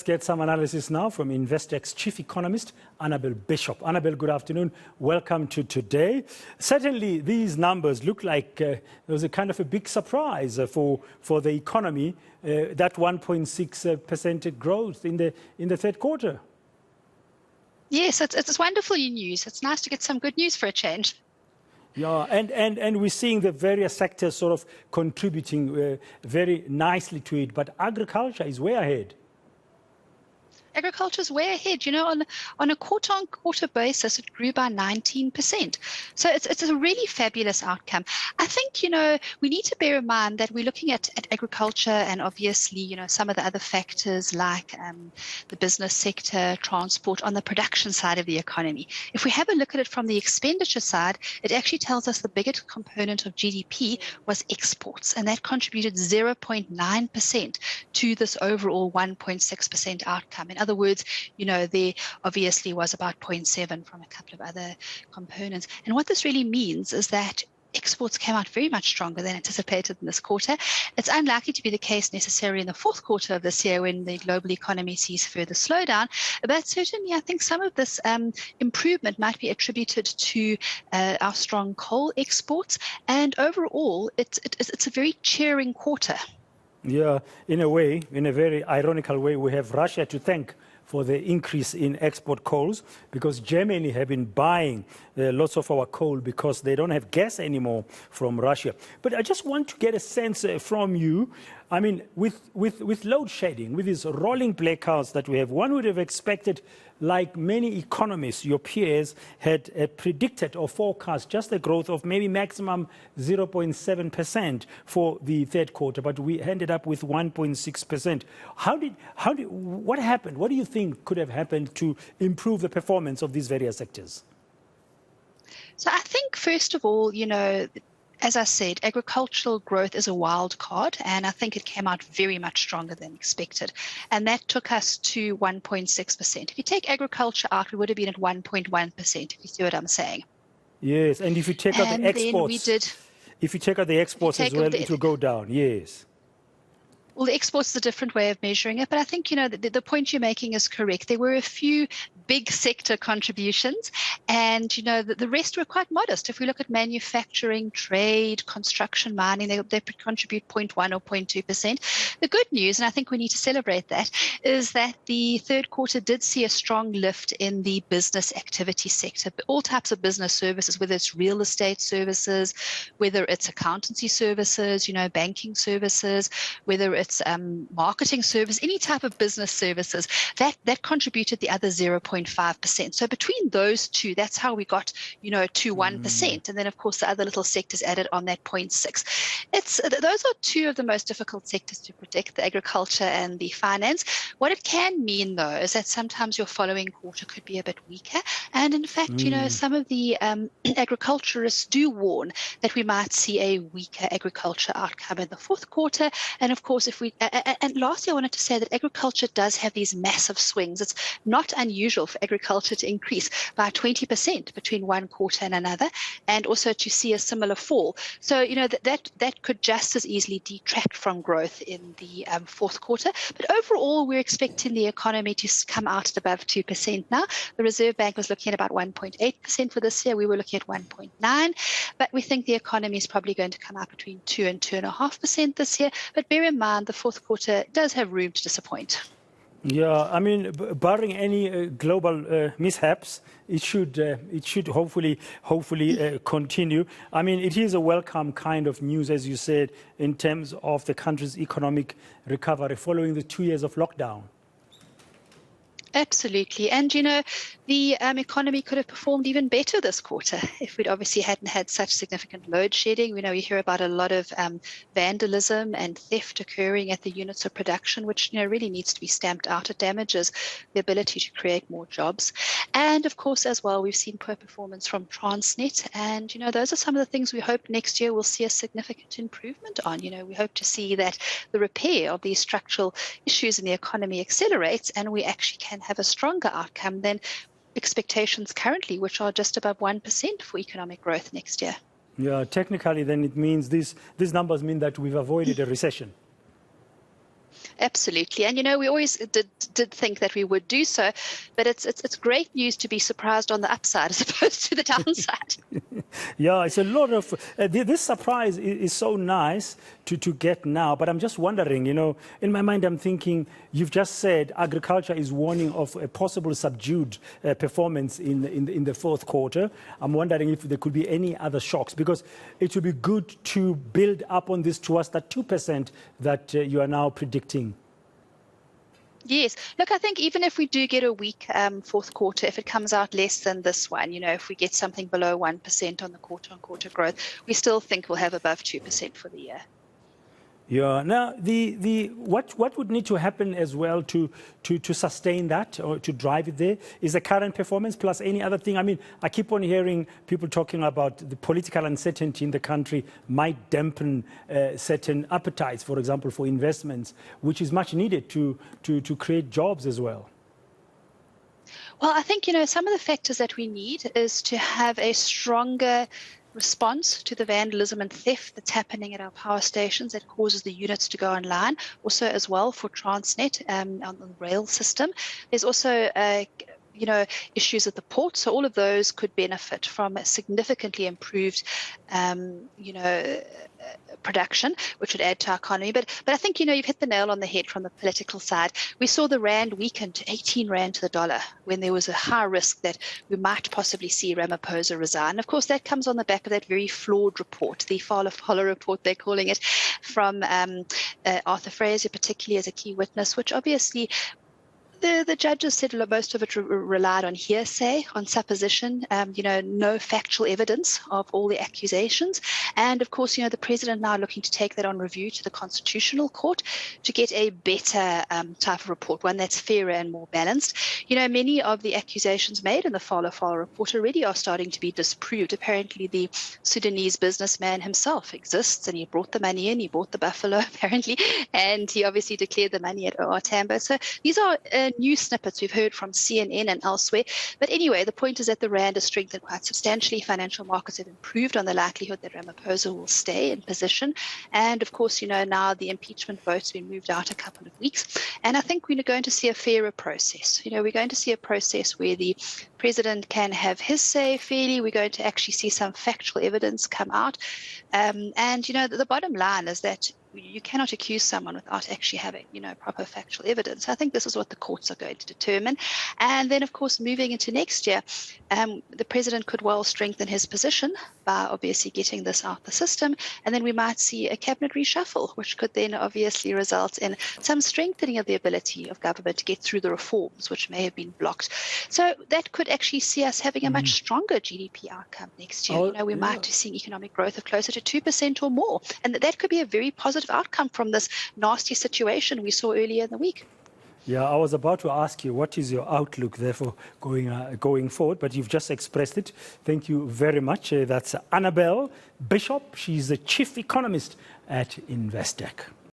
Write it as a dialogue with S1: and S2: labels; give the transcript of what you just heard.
S1: get some analysis now from Investec's chief economist, Annabel Bishop. Annabel, good afternoon. Welcome to today. Certainly, these numbers look like it was a kind of a big surprise for the economy, that 1.6% growth in the third quarter.
S2: Yes, it's wonderful news. It's nice to get some good news for a change.
S1: Yeah, and we're seeing the various sectors sort of contributing very nicely to it, but agriculture is way ahead.
S2: Agriculture is way ahead. You know, on a quarter-on-quarter basis, it grew by 19%. So it's a really fabulous outcome. I think, you know, we need to bear in mind that we're looking at agriculture and obviously, you know, some of the other factors like the business sector, transport on the production side of the economy. If we have a look at it from the expenditure side, it actually tells us the biggest component of GDP was exports, and that contributed 0.9% to this overall 1.6% outcome. In other words, you know, there obviously was about 0.7 from a couple of other components. And what this really means is that exports came out very much stronger than anticipated in this quarter. It's unlikely to be the case necessarily in the fourth quarter of this year when the global economy sees further slowdown. But certainly, I think some of this improvement might be attributed to our strong coal exports. And overall, it's a very cheering quarter.
S1: Yeah, in a way, in a very ironical way, we have Russia to thank for the increase in export coals, because Germany have been buying lots of our coal because they don't have gas anymore from Russia. But I just want to get a sense from you. I mean, with load shedding, with these rolling blackouts that we have, one would have expected, like many economists, your peers, had predicted or forecast just a growth of maybe maximum 0.7% for the third quarter, but we ended up with 1.6%. What happened? What do you think could have happened to improve the performance of these various sectors?
S2: So I think, first of all, you know, as I said, agricultural growth is a wild card, and I think it came out very much stronger than expected. And that took us to 1.6%. If you take agriculture out, we would have been at 1.1%, if you see what I'm saying.
S1: Yes, and if you take out the exports, if you take out the exports as well, it will go down, yes.
S2: Well, the exports is a different way of measuring it, but I think, you know, the point you're making is correct. There were a few big sector contributions, and, you know, the rest were quite modest. If we look at manufacturing, trade, construction, mining, they contribute 0.1 or 0.2%. The good news, and I think we need to celebrate that, is that the third quarter did see a strong lift in the business activity sector. All types of business services, whether it's real estate services, whether it's accountancy services, you know, banking services, whether it's marketing service, any type of business services, that contributed the other 0.5%. So between those two, that's how we got, you know, to 1%. And then, of course, the other little sectors added on that 0.6. Those are two of the most difficult sectors to predict, the agriculture and the finance. What it can mean, though, is that sometimes your following quarter could be a bit weaker. And in fact, you know, some of the agriculturists do warn that we might see a weaker agriculture outcome in the fourth quarter. And of course, and lastly, I wanted to say that agriculture does have these massive swings. It's not unusual for agriculture to increase by 20% between one quarter and another, and also to see a similar fall. So, you know, that could just as easily detract from growth in the fourth quarter. But overall, we're expecting the economy to come out at above 2% now. The Reserve Bank was looking at about 1.8% for this year. We were looking at 1.9%. But we think the economy is probably going to come out between 2 and 2.5% this year. But bear in mind, the fourth quarter does have room to disappoint.
S1: Yeah, I mean, barring any global mishaps, it should hopefully continue. I mean, it is a welcome kind of news, as you said, in terms of the country's economic recovery following the 2 years of lockdown.
S2: Absolutely. And, you know, the economy could have performed even better this quarter if we'd obviously hadn't had such significant load shedding. We know we hear about a lot of vandalism and theft occurring at the units of production, which, you know, really needs to be stamped out. It damages the ability to create more jobs. And, of course, as well, we've seen poor performance from Transnet. And, you know, those are some of the things we hope next year we'll see a significant improvement on. You know, we hope to see that the repair of these structural issues in the economy accelerates, and we actually can have a stronger outcome than expectations currently, which are just above 1% for economic growth next year.
S1: Yeah, technically, then it means these numbers mean that we've avoided a recession.
S2: Absolutely. And, we always did think that we would do so, but it's great news to be surprised on the upside as opposed to the downside.
S1: Yeah, it's a lot of, this surprise is so nice to get now, but I'm just wondering, in my mind I'm thinking, you've just said agriculture is warning of a possible subdued performance in the fourth quarter. I'm wondering if there could be any other shocks, because it would be good to build up on this towards that 2% that you are now predicting.
S2: Yes. Look, I think even if we do get a weak fourth quarter, if it comes out less than this one, if we get something below 1% on the quarter-on-quarter growth, we still think we'll have above 2% for the year.
S1: Yeah. Now, what would need to happen as well to sustain that or to drive it there is the current performance plus any other thing. I mean, I keep on hearing people talking about the political uncertainty in the country might dampen certain appetites, for example, for investments, which is much needed to create jobs as well.
S2: Well, I think, some of the factors that we need is to have a stronger response to the vandalism and theft that's happening at our power stations that causes the units to go online. Also, as well, for Transnet on the rail system. There's also issues at the port. So all of those could benefit from a significantly improved, production, which would add to our economy. But I think, you've hit the nail on the head from the political side. We saw the rand weaken to 18 rand to the dollar when there was a high risk that we might possibly see Ramaphosa resign. Of course, that comes on the back of that very flawed report, the Follow report, they're calling it, from Arthur Fraser, particularly as a key witness, which obviously the judges said most of it relied on hearsay, on supposition, no factual evidence of all the accusations. And of course, the president now looking to take that on review to the Constitutional Court to get a better type of report, one that's fairer and more balanced. Many of the accusations made in the Follow report already are starting to be disproved. Apparently, the Sudanese businessman himself exists, and he brought the money in, he bought the buffalo, apparently, and he obviously declared the money at OR Tambo. So these are new snippets we've heard from CNN and elsewhere. But anyway, the point is that the rand has strengthened quite substantially. Financial markets have improved on the likelihood that Ramaphosa will stay in position. And of course, now the impeachment vote's been moved out a couple of weeks. And I think we're going to see a fairer process. We're going to see a process where the president can have his say fairly. We're going to actually see some factual evidence come out. And the bottom line is that you cannot accuse someone without actually having, proper factual evidence. I think this is what the courts are going to determine. And then, of course, moving into next year, the president could well strengthen his position by obviously getting this out the system. And then we might see a cabinet reshuffle, which could then obviously result in some strengthening of the ability of government to get through the reforms, which may have been blocked. So that could actually see us having a much stronger GDP outcome next year. We might be seeing economic growth of closer to 2% or more. And that could be a very positive outcome from this nasty situation we saw earlier in the week.
S1: Yeah, I was about to ask you, what is your outlook there for going forward, but you've just expressed it. Thank you very much. That's Annabel Bishop. She's the Chief Economist at Investec.